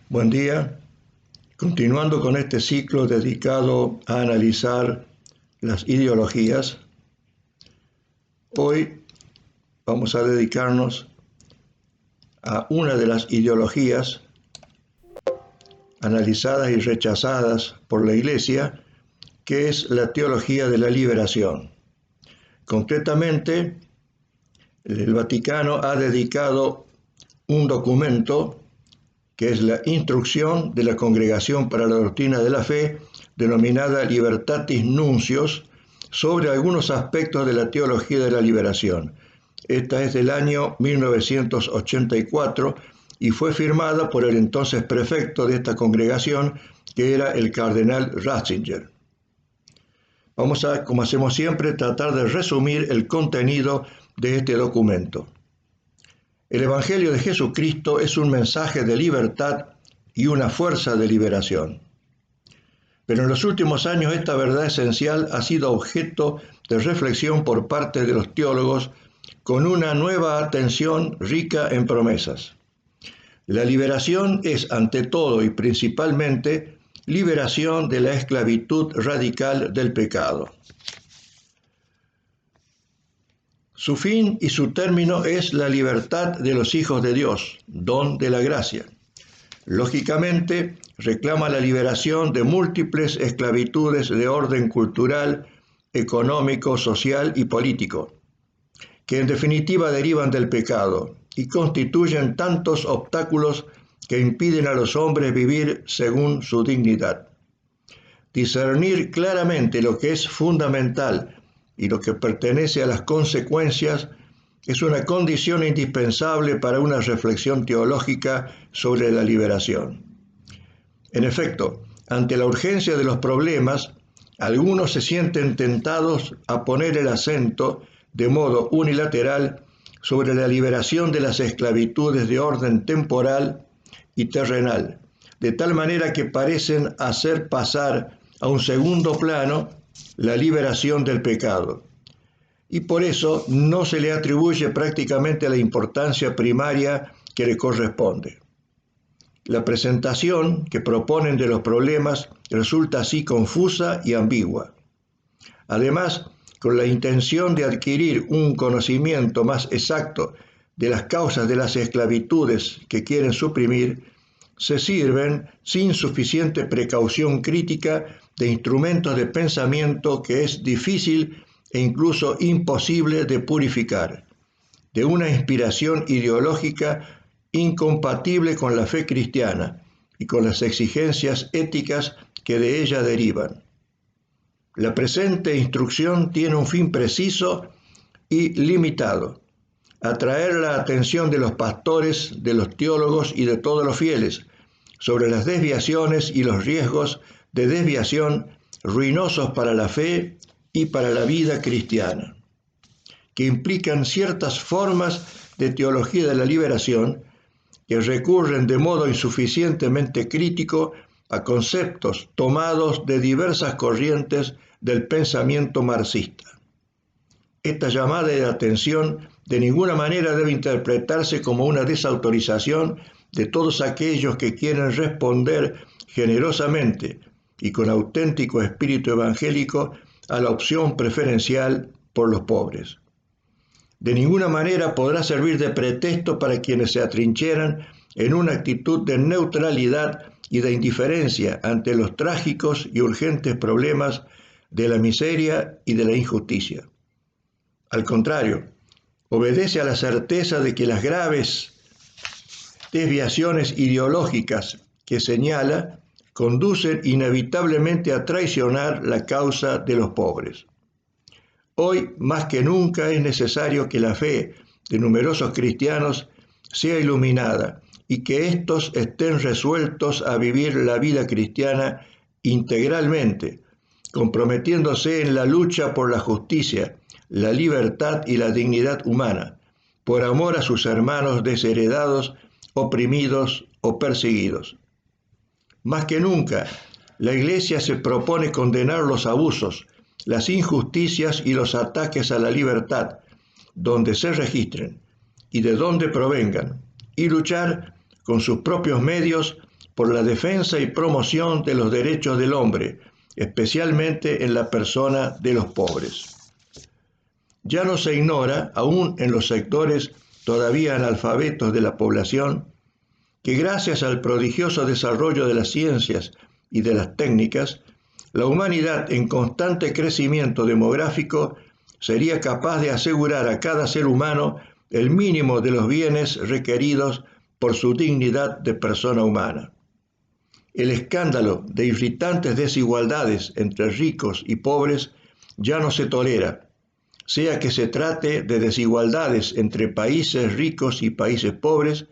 Buen día. Continuando con este ciclo dedicado a analizar las ideologías, hoy vamos a dedicarnos a una de las ideologías analizadas y rechazadas por la Iglesia, que es la teología de la liberación. Concretamente, el Vaticano ha dedicado un documento que es la Instrucción de la Congregación para la Doctrina de la Fe, denominada Libertatis Nuncios, sobre algunos aspectos de la teología de la liberación. Esta es del año 1984 y fue firmada por el entonces prefecto de esta congregación, que era el cardenal Ratzinger. Vamos a, como hacemos siempre, tratar de resumir el contenido de este documento. El Evangelio de Jesucristo es un mensaje de libertad y una fuerza de liberación. Pero en los últimos años esta verdad esencial ha sido objeto de reflexión por parte de los teólogos con una nueva atención rica en promesas. La liberación es, ante todo y principalmente, liberación de la esclavitud radical del pecado. Su fin y su término es la libertad de los hijos de Dios, don de la gracia. Lógicamente, reclama la liberación de múltiples esclavitudes de orden cultural, económico, social y político, que en definitiva derivan del pecado y constituyen tantos obstáculos que impiden a los hombres vivir según su dignidad. Discernir claramente lo que es fundamental y lo que pertenece a las consecuencias es una condición indispensable para una reflexión teológica sobre la liberación. En efecto, ante la urgencia de los problemas, algunos se sienten tentados a poner el acento de modo unilateral sobre la liberación de las esclavitudes de orden temporal y terrenal, de tal manera que parecen hacer pasar a un segundo plano la liberación del pecado, y por eso no se le atribuye prácticamente la importancia primaria que le corresponde. La presentación que proponen de los problemas resulta así confusa y ambigua. Además, con la intención de adquirir un conocimiento más exacto de las causas de las esclavitudes que quieren suprimir, se sirven, sin suficiente precaución crítica, de instrumentos de pensamiento que es difícil e incluso imposible de purificar, de una inspiración ideológica incompatible con la fe cristiana y con las exigencias éticas que de ella derivan. La presente instrucción tiene un fin preciso y limitado: atraer la atención de los pastores, de los teólogos y de todos los fieles sobre las desviaciones y los riesgos de desviación ruinosos para la fe y para la vida cristiana, que implican ciertas formas de teología de la liberación que recurren de modo insuficientemente crítico a conceptos tomados de diversas corrientes del pensamiento marxista. Esta llamada de atención de ninguna manera debe interpretarse como una desautorización de todos aquellos que quieren responder generosamente y con auténtico espíritu evangélico a la opción preferencial por los pobres. De ninguna manera podrá servir de pretexto para quienes se atrincheran en una actitud de neutralidad y de indiferencia ante los trágicos y urgentes problemas de la miseria y de la injusticia. Al contrario, obedece a la certeza de que las graves desviaciones ideológicas que señala conducen inevitablemente a traicionar la causa de los pobres. Hoy, más que nunca, es necesario que la fe de numerosos cristianos sea iluminada y que éstos estén resueltos a vivir la vida cristiana integralmente, comprometiéndose en la lucha por la justicia, la libertad y la dignidad humana, por amor a sus hermanos desheredados, oprimidos o perseguidos. Más que nunca, la Iglesia se propone condenar los abusos, las injusticias y los ataques a la libertad, donde se registren y de donde provengan, y luchar con sus propios medios por la defensa y promoción de los derechos del hombre, especialmente en la persona de los pobres. Ya no se ignora, aún en los sectores todavía analfabetos de la población, que gracias al prodigioso desarrollo de las ciencias y de las técnicas, la humanidad en constante crecimiento demográfico sería capaz de asegurar a cada ser humano el mínimo de los bienes requeridos por su dignidad de persona humana. El escándalo de irritantes desigualdades entre ricos y pobres ya no se tolera, sea que se trate de desigualdades entre países ricos y países pobres,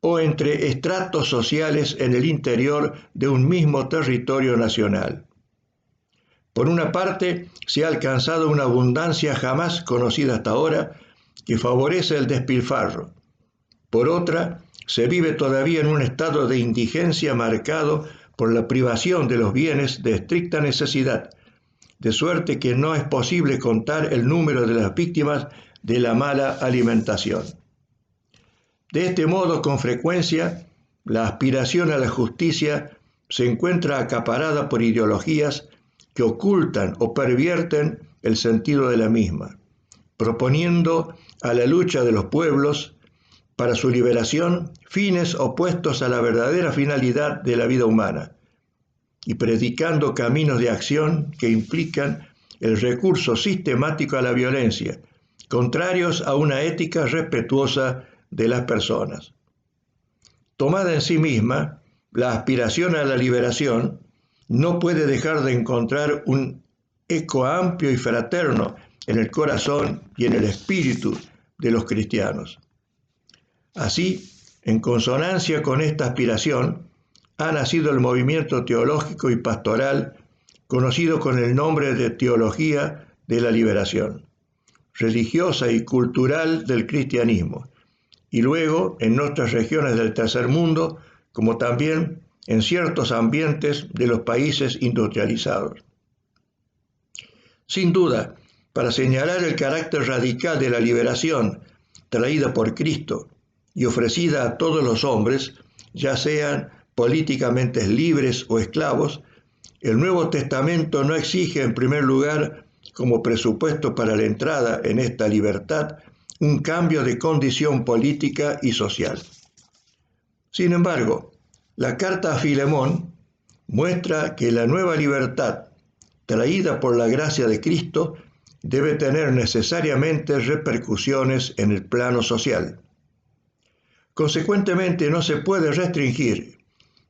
o entre estratos sociales en el interior de un mismo territorio nacional. Por una parte, se ha alcanzado una abundancia jamás conocida hasta ahora que favorece el despilfarro. Por otra, se vive todavía en un estado de indigencia marcado por la privación de los bienes de estricta necesidad, de suerte que no es posible contar el número de las víctimas de la mala alimentación. De este modo, con frecuencia, la aspiración a la justicia se encuentra acaparada por ideologías que ocultan o pervierten el sentido de la misma, proponiendo a la lucha de los pueblos para su liberación fines opuestos a la verdadera finalidad de la vida humana, y predicando caminos de acción que implican el recurso sistemático a la violencia, contrarios a una ética respetuosa de las personas. Tomada en sí misma, la aspiración a la liberación no puede dejar de encontrar un eco amplio y fraterno en el corazón y en el espíritu de los cristianos. Así, en consonancia con esta aspiración, ha nacido el movimiento teológico y pastoral conocido con el nombre de Teología de la Liberación, religiosa y cultural del cristianismo, y luego en nuestras regiones del tercer mundo, como también en ciertos ambientes de los países industrializados. Sin duda, para señalar el carácter radical de la liberación traída por Cristo y ofrecida a todos los hombres, ya sean políticamente libres o esclavos, el Nuevo Testamento no exige en primer lugar, como presupuesto para la entrada en esta libertad, un cambio de condición política y social. Sin embargo, la carta a Filemón muestra que la nueva libertad, traída por la gracia de Cristo, debe tener necesariamente repercusiones en el plano social. Consecuentemente, no se puede restringir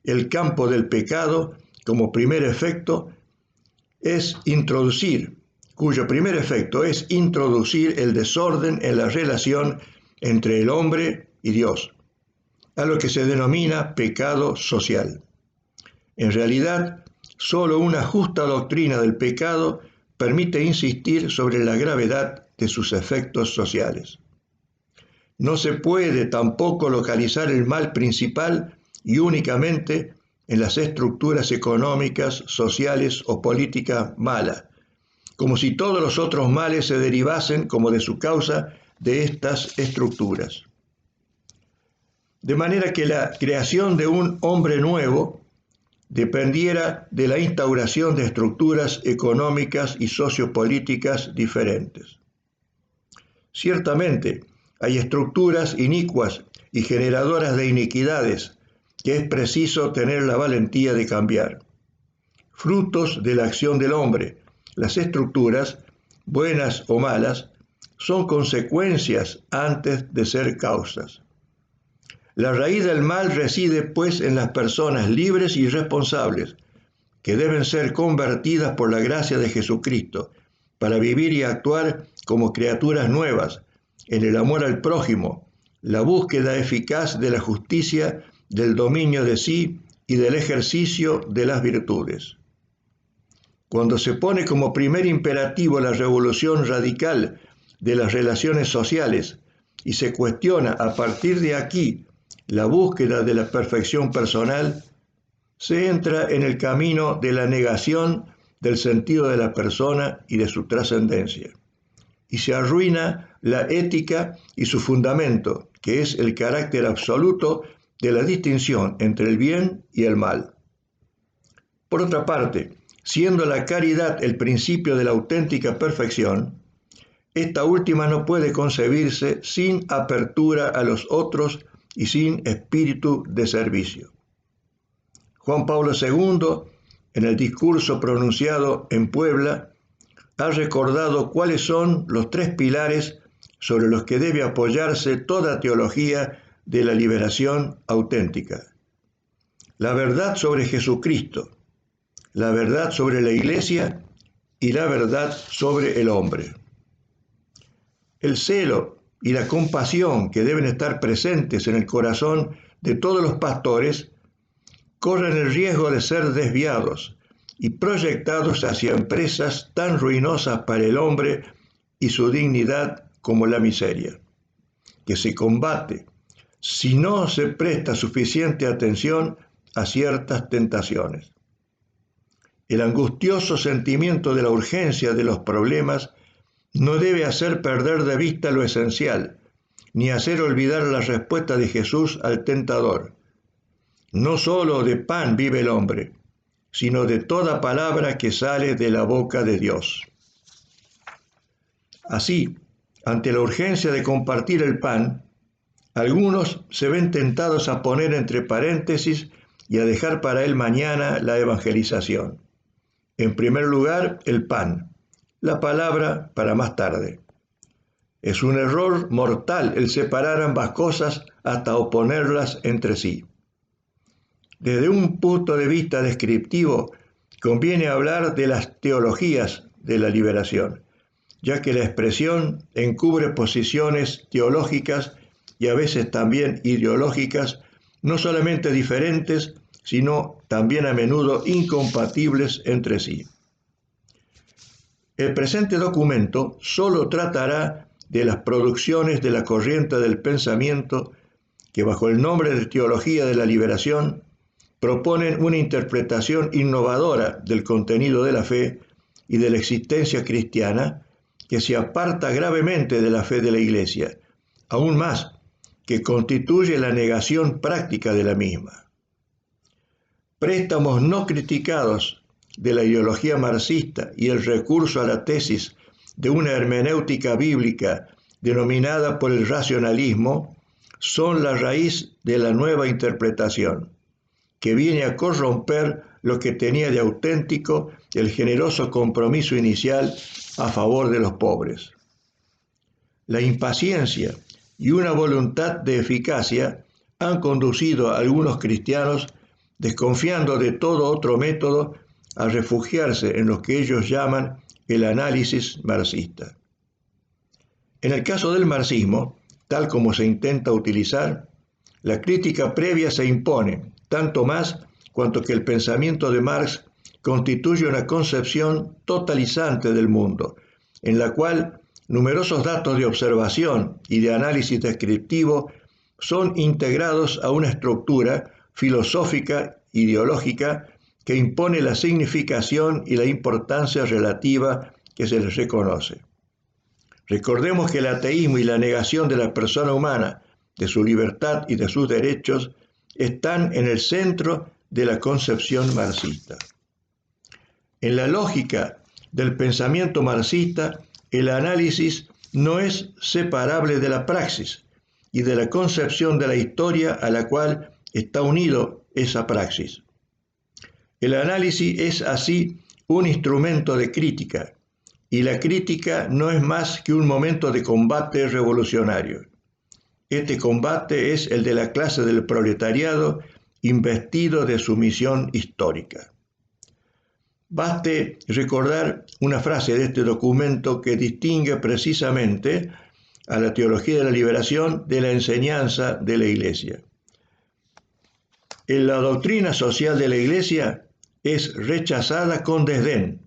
el campo del pecado cuyo primer efecto es introducir el desorden en la relación entre el hombre y Dios, a lo que se denomina pecado social. En realidad, solo una justa doctrina del pecado permite insistir sobre la gravedad de sus efectos sociales. No se puede tampoco localizar el mal principal y únicamente en las estructuras económicas, sociales o políticas malas, como si todos los otros males se derivasen como de su causa de estas estructuras. De manera que la creación de un hombre nuevo dependiera de la instauración de estructuras económicas y sociopolíticas diferentes. Ciertamente, hay estructuras inicuas y generadoras de iniquidades que es preciso tener la valentía de cambiar. Frutos de la acción del hombre, las estructuras, buenas o malas, son consecuencias antes de ser causas. La raíz del mal reside, pues, en las personas libres y responsables, que deben ser convertidas por la gracia de Jesucristo, para vivir y actuar como criaturas nuevas, en el amor al prójimo, la búsqueda eficaz de la justicia, del dominio de sí y del ejercicio de las virtudes. Cuando se pone como primer imperativo la revolución radical de las relaciones sociales y se cuestiona a partir de aquí la búsqueda de la perfección personal, se entra en el camino de la negación del sentido de la persona y de su trascendencia, y se arruina la ética y su fundamento, que es el carácter absoluto de la distinción entre el bien y el mal. Por otra parte, siendo la caridad el principio de la auténtica perfección, esta última no puede concebirse sin apertura a los otros y sin espíritu de servicio. Juan Pablo II, en el discurso pronunciado en Puebla, ha recordado cuáles son los tres pilares sobre los que debe apoyarse toda teología de la liberación auténtica: la verdad sobre Jesucristo, la verdad sobre la Iglesia y la verdad sobre el hombre. El celo y la compasión que deben estar presentes en el corazón de todos los pastores corren el riesgo de ser desviados y proyectados hacia empresas tan ruinosas para el hombre y su dignidad como la miseria, que se combate si no se presta suficiente atención a ciertas tentaciones. El angustioso sentimiento de la urgencia de los problemas no debe hacer perder de vista lo esencial, ni hacer olvidar la respuesta de Jesús al tentador: no solo de pan vive el hombre, sino de toda palabra que sale de la boca de Dios. Así, ante la urgencia de compartir el pan, algunos se ven tentados a poner entre paréntesis y a dejar para el mañana la evangelización. En primer lugar, el pan, la palabra para más tarde. Es un error mortal el separar ambas cosas hasta oponerlas entre sí. Desde un punto de vista descriptivo, conviene hablar de las teologías de la liberación, ya que la expresión encubre posiciones teológicas y a veces también ideológicas, no solamente diferentes, sino también a menudo incompatibles entre sí. El presente documento solo tratará de las producciones de la corriente del pensamiento que, bajo el nombre de teología de la liberación, proponen una interpretación innovadora del contenido de la fe y de la existencia cristiana que se aparta gravemente de la fe de la Iglesia, aún más, que constituye la negación práctica de la misma. Préstamos no criticados de la ideología marxista y el recurso a la tesis de una hermenéutica bíblica denominada por el racionalismo son la raíz de la nueva interpretación, que viene a corromper lo que tenía de auténtico el generoso compromiso inicial a favor de los pobres. La impaciencia y una voluntad de eficacia han conducido a algunos cristianos, desconfiando de todo otro método, a refugiarse en lo que ellos llaman el análisis marxista. En el caso del marxismo, tal como se intenta utilizar, la crítica previa se impone, tanto más cuanto que el pensamiento de Marx constituye una concepción totalizante del mundo, en la cual numerosos datos de observación y de análisis descriptivo son integrados a una estructura filosófica ideológica que impone la significación y la importancia relativa que se les reconoce. Recordemos que el ateísmo y la negación de la persona humana, de su libertad y de sus derechos, están en el centro de la concepción marxista. En la lógica del pensamiento marxista, el análisis no es separable de la praxis y de la concepción de la historia a la cual está unido esa praxis. El análisis es así un instrumento de crítica, y la crítica no es más que un momento de combate revolucionario. Este combate es el de la clase del proletariado investido de su misión histórica. Baste recordar una frase de este documento que distingue precisamente a la teología de la liberación de la enseñanza de la Iglesia. En la doctrina social de la Iglesia es rechazada con desdén.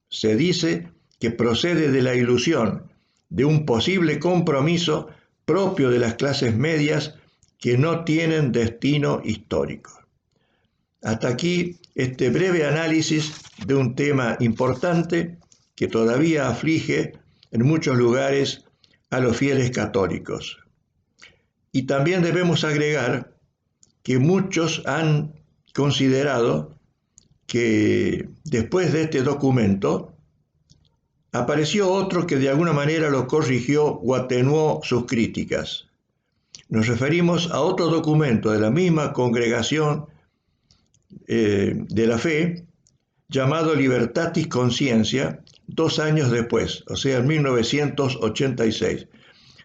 Se dice que procede de la ilusión de un posible compromiso propio de las clases medias que no tienen destino histórico. Hasta aquí este breve análisis de un tema importante que todavía aflige en muchos lugares a los fieles católicos. Y también debemos agregar que muchos han considerado que después de este documento apareció otro que de alguna manera lo corrigió o atenuó sus críticas. Nos referimos a otro documento de la misma congregación de la fe, llamado Libertatis Conscientia, 2 años después, o sea, en 1986.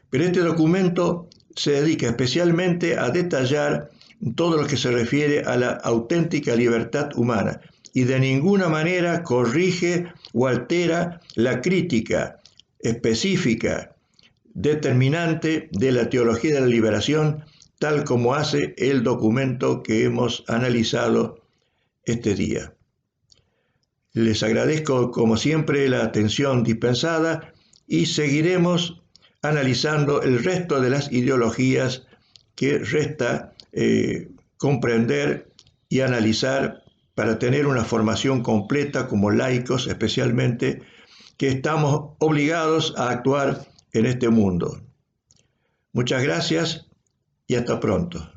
Pero este documento se dedica especialmente a detallar todo lo que se refiere a la auténtica libertad humana y de ninguna manera corrige o altera la crítica específica, determinante de la teología de la liberación, tal como hace el documento que hemos analizado este día. Les agradezco como siempre la atención dispensada y seguiremos analizando el resto de las ideologías que resta comprender y analizar para tener una formación completa como laicos, especialmente que estamos obligados a actuar en este mundo. Muchas gracias y hasta pronto.